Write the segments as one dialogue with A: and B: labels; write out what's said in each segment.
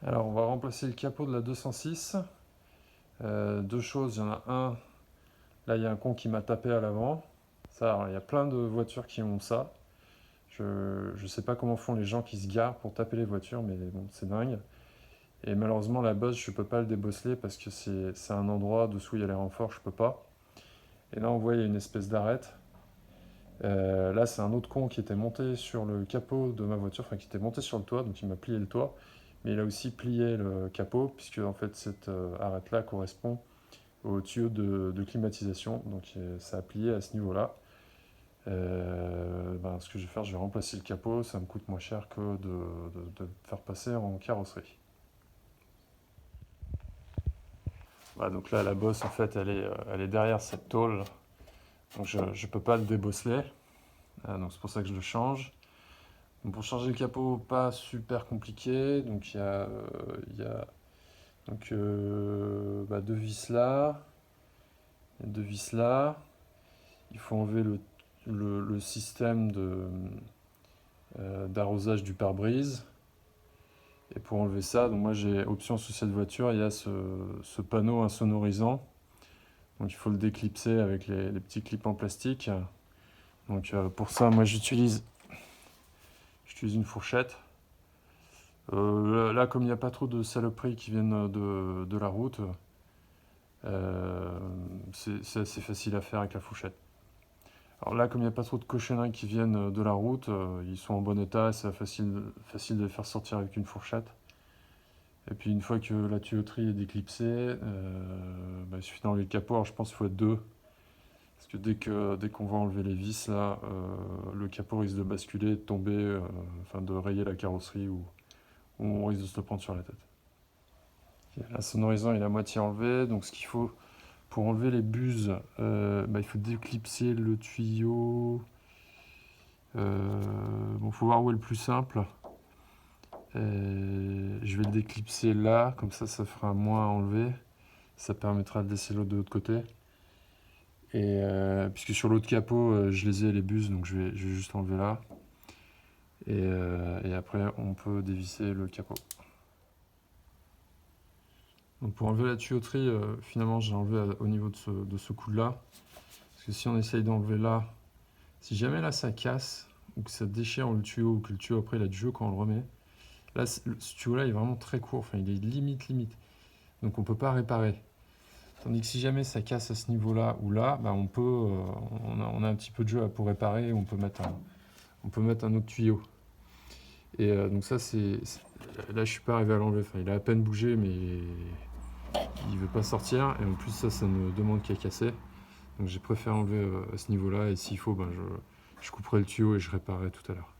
A: Alors, on va remplacer le capot de la 206. Deux choses, il y en a un, là il y a un con qui m'a tapé à l'avant. Ça, alors, il y a plein de voitures qui ont ça. Je sais pas comment font les gens qui se garent pour taper les voitures, mais bon, c'est dingue. Et malheureusement, la bosse, je peux pas le débosseler parce que c'est un endroit dessous il y a les renforts, je peux pas. Et là, on voit, il y a une espèce d'arête. Là, c'est un autre con qui était monté sur le capot de ma voiture, enfin qui était monté sur le toit, donc il m'a plié le toit. Mais il a aussi plié le capot, puisque en fait cette arête-là correspond au tuyau de climatisation, donc ça a plié à ce niveau-là. Ce que je vais faire, je vais remplacer le capot, ça me coûte moins cher que de le faire passer en carrosserie. Voilà, donc là la bosse en fait elle est derrière cette tôle, donc je ne peux pas le débosseler, donc c'est pour ça que je le change. Donc pour changer le capot, pas super compliqué, donc il y a donc, deux vis là, deux vis là. Il faut enlever le système d'arrosage du pare-brise. Et pour enlever ça, donc moi j'ai option sur cette voiture, il y a ce panneau insonorisant. Donc il faut le déclipser avec les petits clips en plastique. Donc pour ça, moi j'utilise une fourchette. Là, comme il n'y a pas trop de saloperies qui viennent de la route, c'est assez facile à faire avec la fourchette. Alors là, comme il n'y a pas trop de cochonneries qui viennent de la route, ils sont en bon état, c'est facile de les faire sortir avec une fourchette. Et puis une fois que la tuyauterie est déclipsée, il suffit d'enlever le capot. Alors je pense qu'il faut être deux. Parce que dès qu'on va enlever les vis, là, le capot risque de basculer, de tomber, de rayer la carrosserie ou on risque de se le prendre sur la tête. Okay, la sonorisant est à moitié enlevé, donc ce qu'il faut pour enlever les buses, il faut déclipser le tuyau. Faut voir où est le plus simple. Je vais le déclipser là, comme ça fera moins à enlever. Ça permettra de laisser l'autre de l'autre côté. Et puisque sur l'autre capot, je les ai les buses, donc je vais juste enlever là. Et après, on peut dévisser le capot. Donc pour enlever la tuyauterie, finalement, j'ai enlevé au niveau de ce coude-là. Parce que si on essaye d'enlever là, si jamais là ça casse, ou que ça déchire le tuyau, ou que le tuyau après il a du jeu quand on le remet, là, ce tuyau-là il est vraiment très court, enfin il est limite. Donc on peut pas réparer. Tandis que si jamais ça casse à ce niveau-là ou là, on peut, on a un petit peu de jeu pour réparer, on peut mettre un autre tuyau. Et donc ça là je suis pas arrivé à l'enlever, enfin il a à peine bougé mais il veut pas sortir et en plus ça me demande qu'il a cassé. Donc j'ai préféré enlever à ce niveau-là et s'il faut je couperai le tuyau et je réparerai tout à l'heure.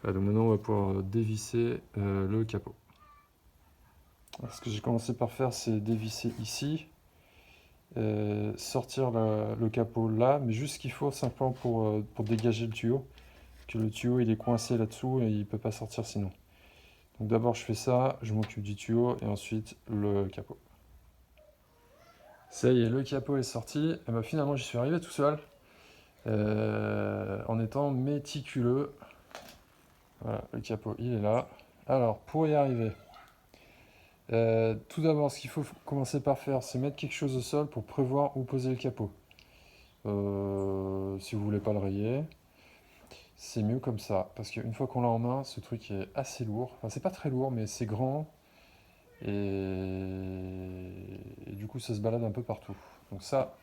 A: Voilà, donc maintenant on va pouvoir dévisser le capot. Alors, ce que j'ai commencé par faire c'est dévisser ici. Sortir le capot là, mais juste ce qu'il faut simplement pour dégager le tuyau, que le tuyau il est coincé là-dessous et il peut pas sortir sinon. Donc d'abord je fais ça, je m'occupe du tuyau et ensuite le capot. Ça y est, le capot est sorti, et finalement j'y suis arrivé tout seul, en étant méticuleux. Voilà, le capot il est là. Alors pour y arriver, tout d'abord ce qu'il faut commencer par faire c'est mettre quelque chose au sol pour prévoir où poser le capot. Si vous voulez pas le rayer, c'est mieux comme ça, parce qu'une fois qu'on l'a en main, ce truc est assez lourd. Enfin, c'est pas très lourd, mais c'est grand, et du coup, ça se balade un peu partout. Donc ça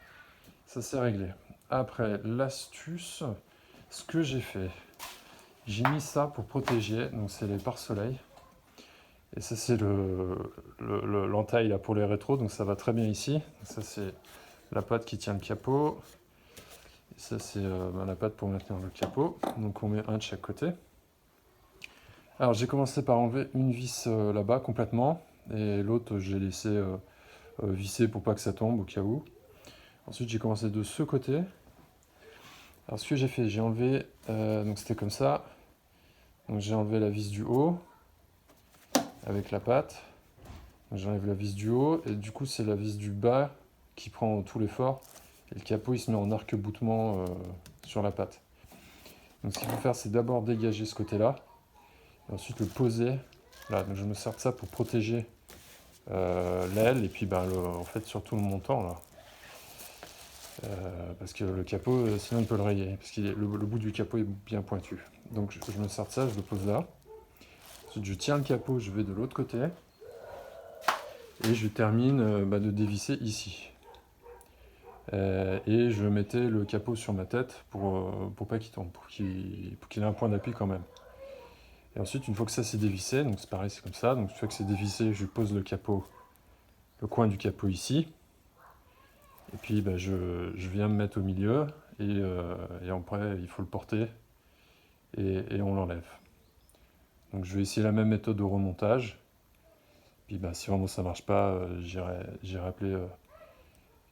A: c'est réglé. Après, l'astuce, ce que j'ai fait, j'ai mis ça pour protéger, donc c'est les pare-soleil. Et ça, c'est l'entaille là pour les rétros, donc ça va très bien ici. Donc ça, c'est la patte qui tient le capot. Et ça, c'est la patte pour maintenir le capot. Donc on met un de chaque côté. Alors j'ai commencé par enlever une vis là-bas complètement. Et l'autre, j'ai laissé visser pour pas que ça tombe au cas où. Ensuite, j'ai commencé de ce côté. Alors ce que j'ai fait, j'ai enlevé, donc c'était comme ça. Donc j'ai enlevé la vis du haut avec la patte. J'enlève la vis du haut et du coup c'est la vis du bas qui prend tout l'effort. Et le capot il se met en arc-boutement sur la patte. Donc ce qu'il faut faire c'est d'abord dégager ce côté-là. Et ensuite le poser Là, donc je me sers de ça pour protéger l'aile et puis en fait surtout le montant là. Parce que le capot, sinon il peut le rayer, parce que le bout du capot est bien pointu. Donc je me sers de ça, je le pose là. Ensuite je tiens le capot, je vais de l'autre côté. Et je termine de dévisser ici. Et je mettais le capot sur ma tête pour pas qu'il tombe, pour qu'il ait un point d'appui quand même. Et ensuite, une fois que ça c'est dévissé, donc c'est pareil, c'est comme ça. Donc une fois que c'est dévissé, je pose le coin du capot ici. Et puis je viens me mettre au milieu et après il faut le porter et on l'enlève. Donc je vais essayer la même méthode de remontage. Puis si vraiment ça marche pas, j'irai appeler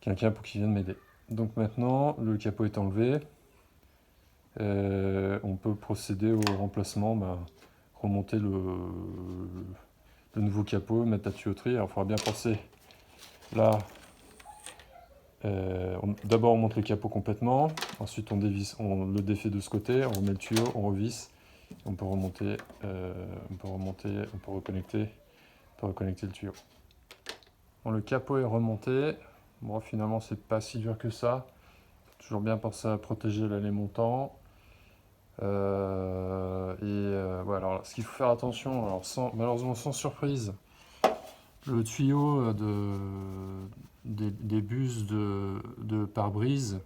A: quelqu'un pour qu'il vienne m'aider. Donc maintenant, le capot est enlevé. On peut procéder au remplacement, remonter le nouveau capot, mettre la tuyauterie. Alors il faudra bien penser là. D'abord on monte le capot complètement, ensuite on le défait de ce côté, on remet le tuyau, on revisse, on peut remonter, on peut reconnecter le tuyau. Bon, le capot est remonté. Bon, finalement c'est pas si dur que ça. Faut toujours bien penser à protéger l'allée montant. Voilà, alors, ce qu'il faut faire attention, alors malheureusement sans surprise, le tuyau des buses de pare-brise,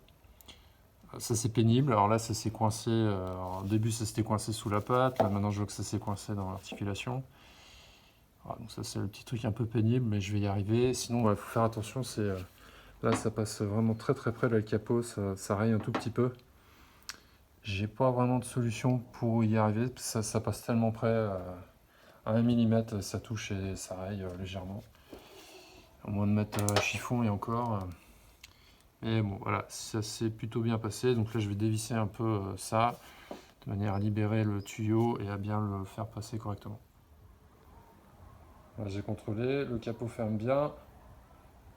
A: ça c'est pénible. Alors là, ça s'est coincé. Au début, ça s'était coincé sous la patte. Là, maintenant, je vois que ça s'est coincé dans l'articulation. Voilà, donc ça, c'est le petit truc un peu pénible, mais je vais y arriver. Sinon, il faut faire attention. Là, ça passe vraiment très très près de le capot. Ça raye un tout petit peu. J'ai pas vraiment de solution pour y arriver. Ça passe tellement près. À 1 mm, ça touche et ça raye légèrement. À moins de mettre chiffon et encore. Mais bon, voilà, ça s'est plutôt bien passé. Donc là, je vais dévisser un peu ça, de manière à libérer le tuyau et à bien le faire passer correctement. Voilà, j'ai contrôlé, le capot ferme bien.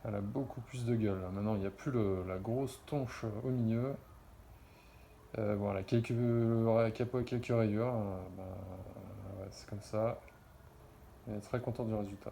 A: Elle a beaucoup plus de gueule. Là. Maintenant, il n'y a plus la grosse tonche au milieu. Voilà, capot avec quelques rayures. Ouais, c'est comme ça. Et très content du résultat.